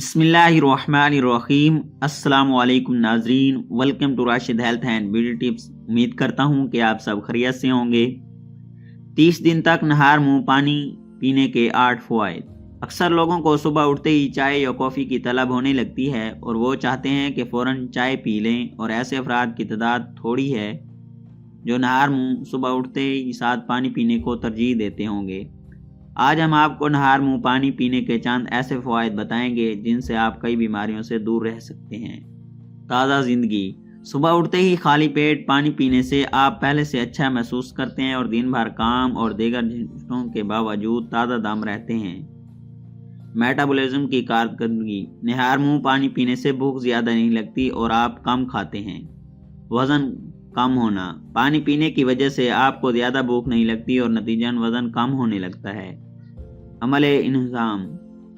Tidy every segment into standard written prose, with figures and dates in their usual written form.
बिस्मिल्लाहिर्रहमानिर्रहीम। अस्सलाम वालेकुम नाजरीन, welcome to Rashid health and beauty tips. उम्मीद करता हूँ कि आप सब खैरियत से होंगे। 30 दिन तक नहार मुंह पानी पीने के 8 फ़वाइद। अक्सर लोगों को सुबह उठते ही चाय या कॉफ़ी की तलब होने लगती है और वो चाहते हैं कि फ़ौरन चाय पी लें, और ऐसे अफराद की तादाद थोड़ी है जो नहार मुंह सुबह उठते ही साथ पानी पीने को तरजीह देते होंगे। आज हम आपको नहार मुंह पानी पीने के चंद ऐसे फ़वाइद बताएंगे जिनसे आप कई बीमारियों से दूर रह सकते हैं। ताज़ा ज़िंदगी। सुबह उठते ही खाली पेट पानी पीने से आप पहले से अच्छा महसूस करते हैं और दिन भर काम और दीगर झंझटों के बावजूद ताज़ा दम रहते हैं। मेटाबॉलिज्म की कारकर्दगी। नहार मुंह पानी पीने से भूख ज़्यादा नहीं लगती और आप कम खाते हैं। वज़न कम होना। पानी पीने की वजह से आपको ज़्यादा भूख नहीं लगती और नतीजतन वज़न कम होने लगता है। अमले इंतज़ाम।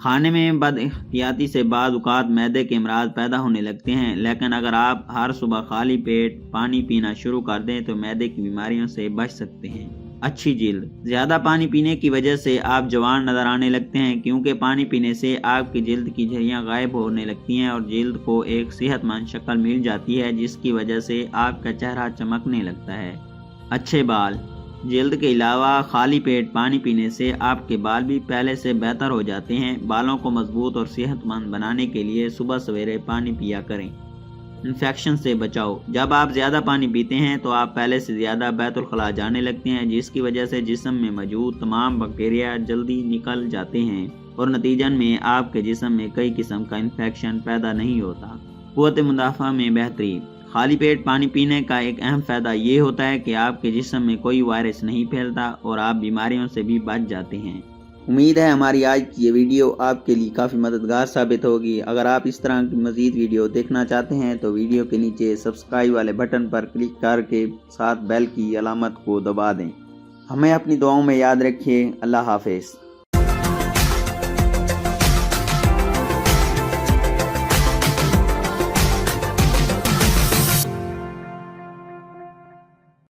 खाने में बदएहतियाती से बाद औक़ात मैदे के अमराज पैदा होने लगते हैं, लेकिन अगर आप हर सुबह खाली पेट पानी पीना शुरू कर दें तो मैदे की बीमारियों से बच सकते हैं। अच्छी जिल्द। ज़्यादा पानी पीने की वजह से आप जवान नज़र आने लगते हैं, क्योंकि पानी पीने से आपकी जिल्द की झुर्रियाँ गायब होने लगती हैं और जिल्द को एक सेहतमंद शक्ल मिल जाती है, जिसकी वजह से आपका चेहरा चमकने लगता है। अच्छे बाल। जिल्द के अलावा खाली पेट पानी पीने से आपके बाल भी पहले से बेहतर हो जाते हैं। बालों को मजबूत और सेहतमंद बनाने के लिए सुबह सवेरे पानी पिया करें। इन्फेक्शन से बचाओ। जब आप ज़्यादा पानी पीते हैं तो आप पहले से ज़्यादा बैतुल खला जाने लगते हैं, जिसकी वजह से जिस्म में मौजूद तमाम बैक्टीरिया जल्दी निकल जाते हैं और नतीजन में आपके जिस्म में कई किस्म का इन्फेक्शन पैदा नहीं होता। क़ुव्वत मुदाफ़ा में बेहतरी। खाली पेट पानी पीने का एक अहम फ़ायदा ये होता है कि आपके जिस्म में कोई वायरस नहीं फैलता और आप बीमारियों से भी बच जाते हैं। उम्मीद है हमारी आज की ये वीडियो आपके लिए काफ़ी मददगार साबित होगी। अगर आप इस तरह की मज़ीद वीडियो देखना चाहते हैं तो वीडियो के नीचे सब्सक्राइब वाले बटन पर क्लिक करके साथ बेल की अलामत को दबा दें। हमें अपनी दुआओं में याद रखिए। अल्लाह हाफ़िज़।